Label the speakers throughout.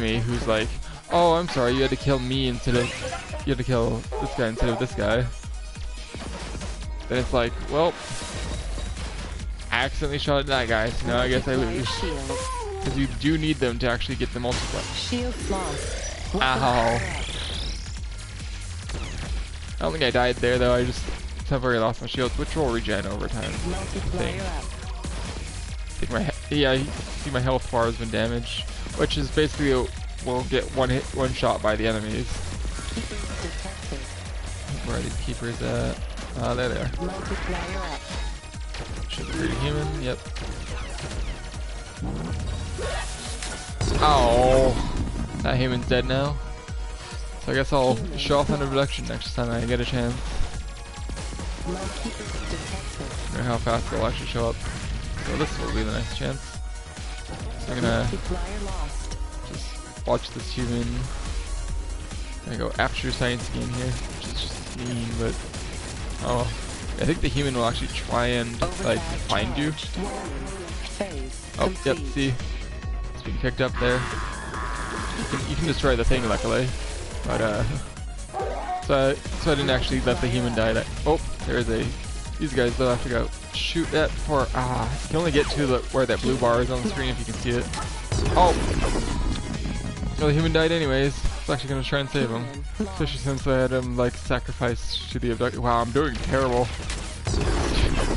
Speaker 1: enemy who's like, oh, I'm sorry, you had to kill me instead of, you had to kill this guy instead of this guy. Then it's like, well, I accidentally shot at that guy, so now I guess I lose. Because you do need them to actually get the multiply.
Speaker 2: Shield lost.
Speaker 1: Ow. I don't think I died there though, I just temporarily lost my shields, which will regen over time. I think I see my health bar has been damaged, which is basically we'll get one shot by the enemies. Where are these keepers at? There they are. Should be pretty human, yep. Oh, that human's dead now. So I guess I'll show off on a reduction next time I get a chance. I wonder how fast they'll actually show up. So this will be the next chance. So I'm gonna just watch this human. I'm gonna go after science game here, which is just mean, but oh, I think the human will actually try and like find you. Oh, yep, see, it's being picked up there. You can destroy the thing, luckily, but so I didn't actually let the human die. Oh, there's a. These guys though have to go shoot that before. You can only get to where that blue bar is on the screen if you can see it. Oh, well, the human died anyways. I was actually gonna try and save him, especially since I had him like sacrificed to the abductor. Wow, I'm doing terrible.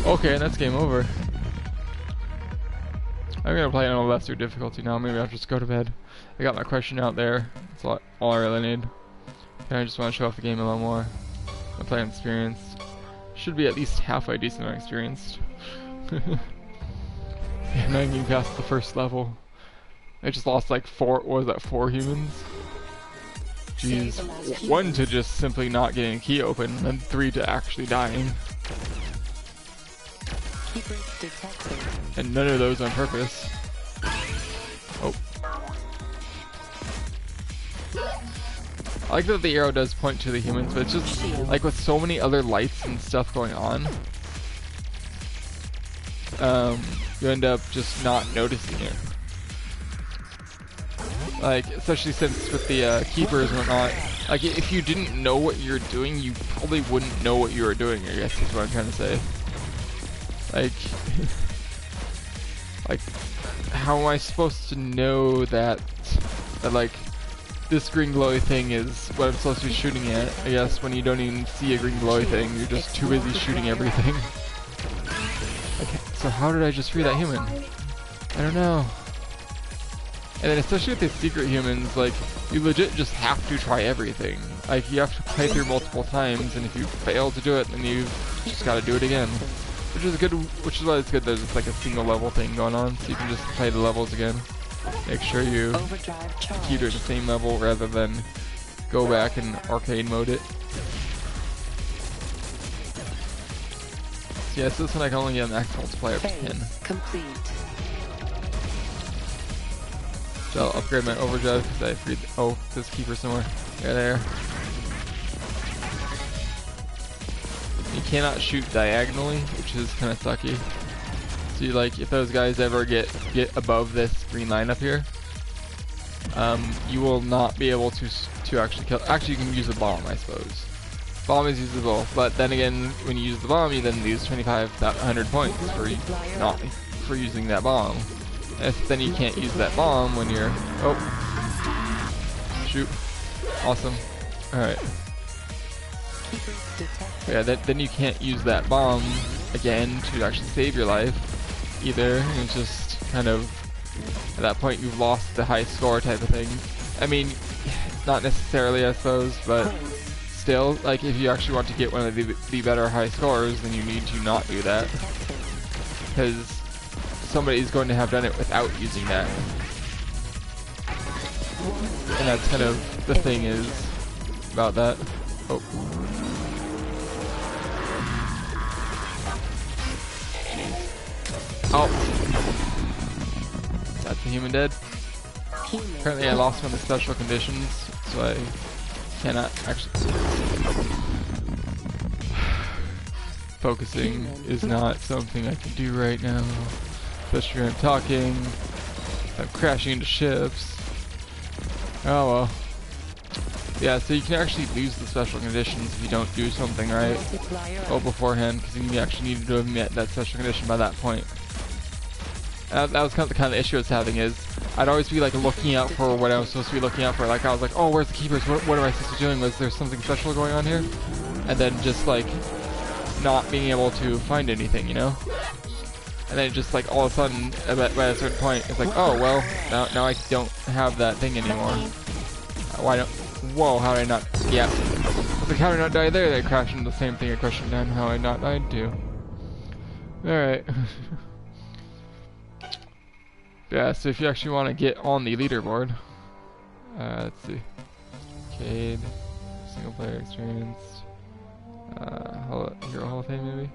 Speaker 1: Okay, and that's game over. I'm gonna play on a lesser difficulty now. Maybe I'll just go to bed. I got my question out there. That's all I really need. And I just want to show off the game a little more. I'm playing experienced. Should be at least halfway decent and experienced. Yeah, not even past the first level. I just lost like four humans? Jeez. One to just simply not getting a key open, and 3 to actually dying. And none of those on purpose. Oh. I like that the arrow does point to the humans, but it's just like with so many other lights and stuff going on, you end up just not noticing it. Like, especially since with the keepers and whatnot, like if you didn't know what you're doing, you probably wouldn't know what you were doing, I guess is what I'm trying to say. Like, like, how am I supposed to know that like, this green glowy thing is what I'm supposed to be shooting at? I guess when you don't even see a green glowy thing, you're just too busy shooting everything. Okay, so how did I just free that human? I don't know. And then especially with the secret humans, like, you legit just have to try everything. Like, you have to play through multiple times, and if you fail to do it, then you've just got to do it again. Which is why it's good that it's like a single level thing going on, so you can just play the levels again. Make sure you keep it at the same level rather than go back and arcade mode it. So yeah, so this one I can only get max multiplier up to 10.
Speaker 2: Complete.
Speaker 1: So I'll upgrade my overdrive because I freed. Oh, this keeper somewhere. Yeah, there. You cannot shoot diagonally, which is kind of sucky. So like, if those guys ever get above this green line up here, you will not be able to actually kill. Actually, you can use a bomb, I suppose. Bomb is usable, but then again, when you use the bomb, you then lose 2,500 points for using that bomb. Then you can't use that bomb when you're. Oh, shoot! Awesome. All right. Yeah, then you can't use that bomb again to actually save your life either. It's just kind of at that point you've lost the high score type of thing. I mean, not necessarily, I suppose, but still, like if you actually want to get one of the better high scores, then you need to not do that because somebody's going to have done it without using that. And that's kind of the thing is about that. Oh. Oh. That's the human dead. Apparently I lost one of the special conditions, so I cannot actually... Focusing is not something I can do right now. Especially when I'm talking, I'm crashing into ships. Oh well. Yeah, so you can actually lose the special conditions if you don't do something right beforehand, because you actually needed to have met that special condition by that point. That was kind of the issue I was having, is I'd always be like looking out for what I was supposed to be looking out for. Like I was like, oh, where's the keepers? What am I supposed to be doing? Was there something special going on here? And then just like not being able to find anything, you know? And then just like all of a sudden, by a certain point, it's like, oh well, now I don't have that thing anymore. Why don't? Whoa, how did I not? Yeah, like how did I not die there? They crashed into the same thing I crashed into, and how I not died too. All right. Yeah, so if you actually want to get on the leaderboard, let's see, arcade, single player experience, Hero Hall of Fame maybe.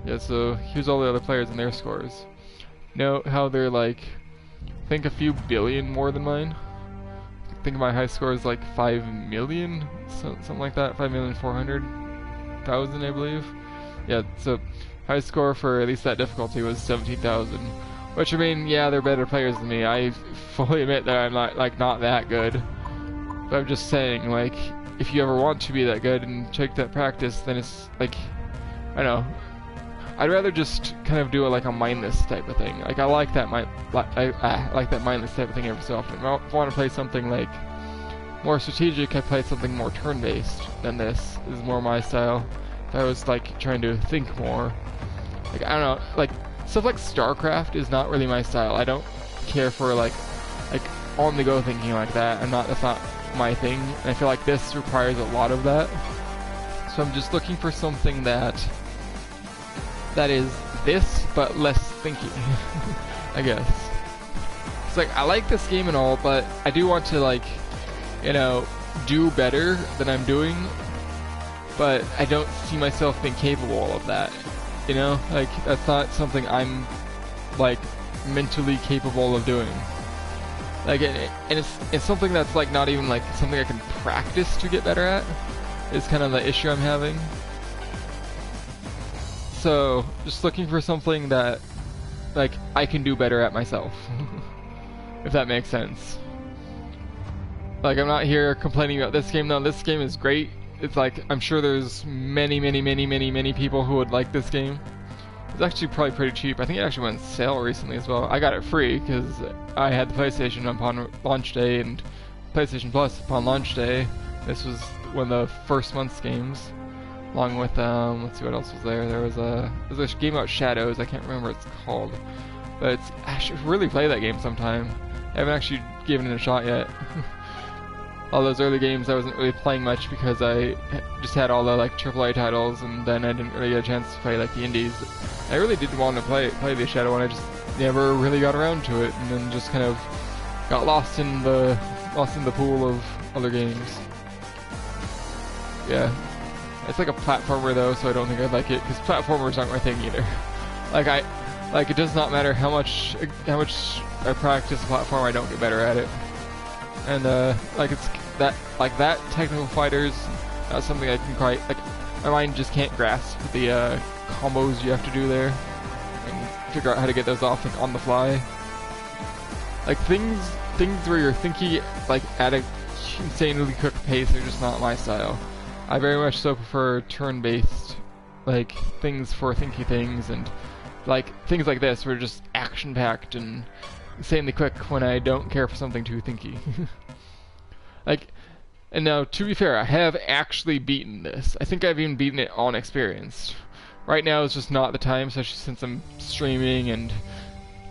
Speaker 1: Yeah, so here's all the other players and their scores. Note how they're like, I think a few billion more than mine. I think my high score is like 5 million, something like that, 5,400,000 I believe. Yeah, so high score for at least that difficulty was 17,000. Which, I mean, yeah, they're better players than me. I fully admit that I'm not that good. But I'm just saying, like, if you ever want to be that good and take that practice, then it's like, I don't know. I'd rather just kind of do it like a mindless type of thing. Like I like that I like that mindless type of thing every so often. If I want to play something like more strategic, I play something more turn-based than this. This is more my style. If I was like trying to think more, like I don't know, like stuff like StarCraft is not really my style. I don't care for like on-the-go thinking like that. That's not my thing. And I feel like this requires a lot of that. So I'm just looking for something that is this, but less thinking, I guess. It's like, I like this game and all, but I do want to, like, you know, do better than I'm doing, but I don't see myself being capable of that, you know? Like, that's not something I'm, like, mentally capable of doing. Like, and it's something that's, like, not even, like, something I can practice to get better at, is kind of the issue I'm having. So, just looking for something that, like, I can do better at myself. If that makes sense. Like, I'm not here complaining about this game. No, this game is great. It's like, I'm sure there's many people who would like this game. It's actually probably pretty cheap. I think it actually went on sale recently as well. I got it free because I had the PlayStation upon launch day and PlayStation Plus upon launch day. This was one of the first month's games. Along with, let's see what else was there. There's a game about Shadows. I can't remember what it's called. But I should really play that game sometime. I haven't actually given it a shot yet. All those early games I wasn't really playing much because I just had all the like AAA titles, and then I didn't really get a chance to play like the indies. I really did want to play the Shadow one. I just never really got around to it, and then just kind of got lost in the pool of other games. Yeah. It's like a platformer though, so I don't think I'd like it, because platformers aren't my thing either. It does not matter how much I practice a platform, I don't get better at it. And that technical fighters, that's something I can quite, like, my mind just can't grasp the combos you have to do there, and figure out how to get those off like on the fly. Like things where you're thinking like at a insanely quick pace are just not my style. I very much so prefer turn-based, like, things for thinky things, and, like, things like this were just action-packed and insanely quick when I don't care for something too thinky. Like, and now, to be fair, I have actually beaten this. I think I've even beaten it on experience. Right now is just not the time, especially since I'm streaming, and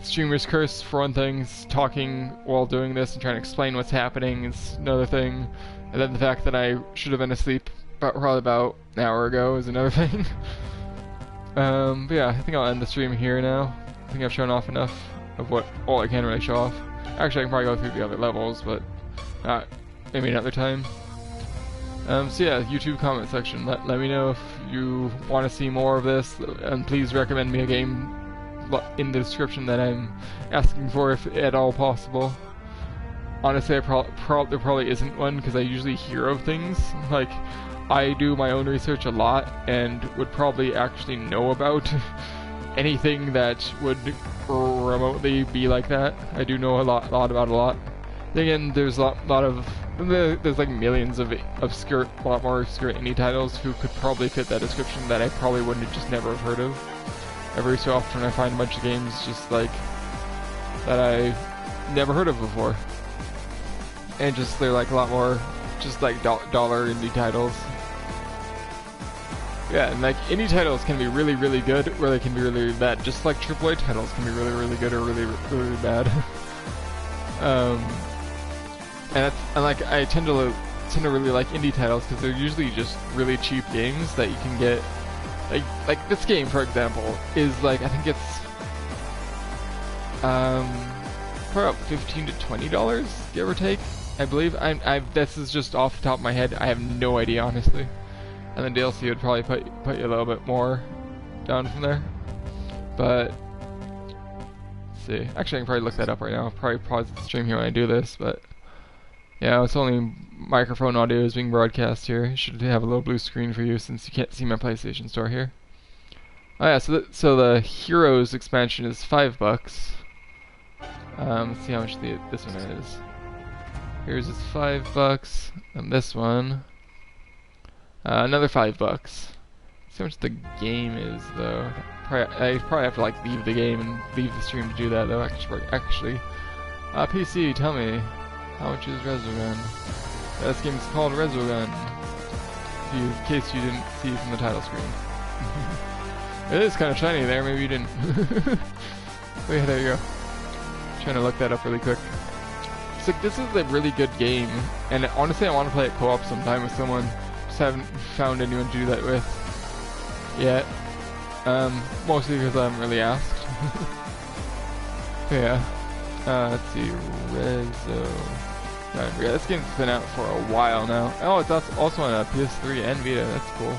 Speaker 1: streamer's curse, for one thing, talking while doing this and trying to explain what's happening is another thing. And then the fact that I should have been asleep probably about an hour ago is another thing. But yeah, I think I'll end the stream here now. I think I've shown off enough of all I can really show off. Actually, I can probably go through the other levels, but maybe another time. So yeah, YouTube comment section. Let me know if you want to see more of this, and please recommend me a game in the description that I'm asking for, if at all possible. Honestly, there probably isn't one, because I usually hear of things. Like, I do my own research a lot, and would probably actually know about anything that would remotely be like that. I do know a lot about a lot. Then again, there's a lot of there's like millions of obscure, a lot more obscure indie titles who could probably fit that description that I probably wouldn't have just never have heard of. Every so often, I find a bunch of games just like that I never heard of before, and just they're like a lot more just like dollar indie titles. Yeah, and like indie titles can be really, really good, or they can be really, really bad. Just like AAA titles can be really, really good or really, really bad. And like I tend to really like indie titles because they're usually just really cheap games that you can get. Like this game, for example, is like I think it's for about $15 to $20, give or take. I believe. This is just off the top of my head. I have no idea, honestly. And then DLC would probably put you a little bit more down from there. But let's see. Actually, I can probably look that up right now. I'll probably pause the stream here when I do this, but yeah, it's only microphone audio is being broadcast here. It should have a little blue screen for you since you can't see my PlayStation Store here. Oh yeah, so the Heroes expansion is $5. Let's see how much this one is. Here's is $5, and this one another $5. See how much the game is though. I probably have to like leave the game and leave the stream to do that though. Actually, PC, tell me how much is Resogun? This game's called Resogun. In case you didn't see from the title screen. It is kind of shiny there. Maybe you didn't. Oh yeah, there you go. Trying to look that up really quick. It's like this is a really good game, and honestly, I want to play it co-op sometime with someone. Just haven't found anyone to do that with yet. Mostly because I haven't really asked. Yeah. Let's see, yeah, this game's been out for a while now. Oh, it's also on a PS3 and Vita. That's cool.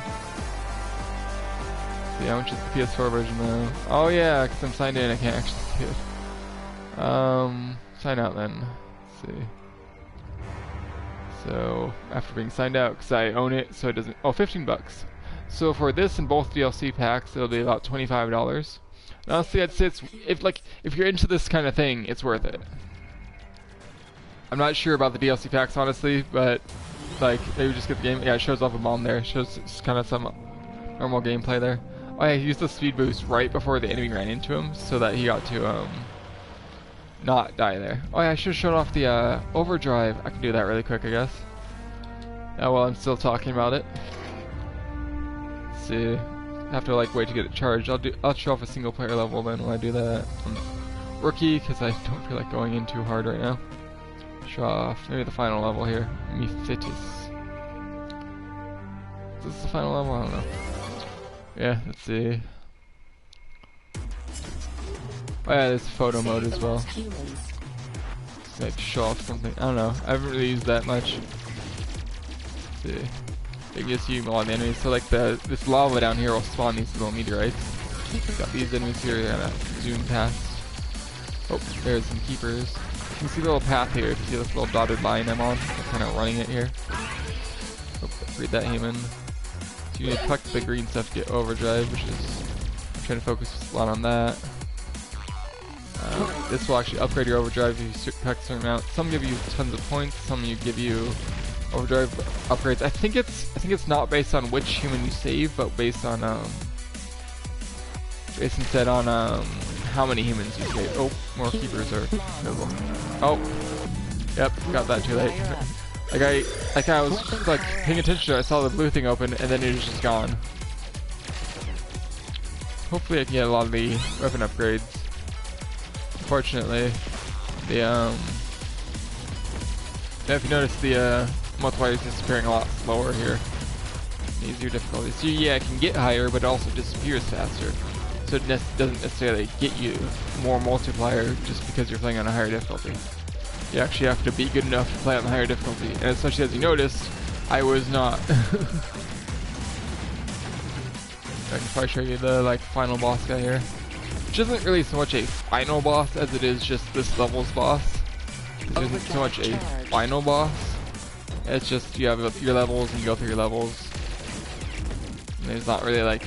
Speaker 1: Let's see how much is the PS4 version though? Oh yeah, because I'm signed in, I can't actually see it. Sign out then. Let's see. So after being signed out, because I own it, so it doesn't. Oh, $15. So for this and both DLC packs, it'll be about $25. And honestly, I'd say if you're into this kind of thing, it's worth it. I'm not sure about the DLC packs, honestly, but like maybe just get the game. Yeah, it shows off a bomb there. It shows kind of some normal gameplay there. Oh yeah, he used the speed boost right before the enemy ran into him, so that he got to not die there. Oh yeah, I should have showed off the overdrive. I can do that really quick, I guess. While I'm still talking about it. Let's see. I have to like wait to get it charged. I'll show off a single player level then when I do that. Rookie, because I don't feel like going in too hard right now. Show off maybe the final level here. Mephitis. Is this the final level? I don't know. Yeah, let's see. Oh yeah, there's photo mode as well. Just like show off something. I don't know. I haven't really used that much. Let's see. They just use a lot of the enemies. So like this lava down here will spawn these little meteorites. Got these enemies here. I gotta zoom past. Oh, there's some keepers. You can see the little path here. If you see this little dotted line I'm on, I'm kind of running it here. Oh, read that human. So you need to collect the green stuff to get overdrive, which is I'm trying to focus a lot on that. This will actually upgrade your overdrive if you collect a certain amount. Some give you tons of points. Some give you overdrive upgrades. I think it's not based on which human you save, but based on based instead on how many humans you save. Oh, more keepers are visible. Oh, yep, got that too late. like I was just, like paying attention to it. I saw the blue thing open and then it was just gone. Hopefully I can get a lot of the weapon upgrades. Unfortunately, the if you notice the multiplier is disappearing a lot slower here. Easier difficulty. So yeah, it can get higher, but it also disappears faster. So it doesn't necessarily get you more multiplier just because you're playing on a higher difficulty. You actually have to be good enough to play on the higher difficulty. And especially as you noticed, I was not. I can probably show you the like final boss guy here. Which isn't really so much a final boss as it is just this level's boss. It isn't so much a final boss. It's just you have your levels and you go through your levels. And there's not really like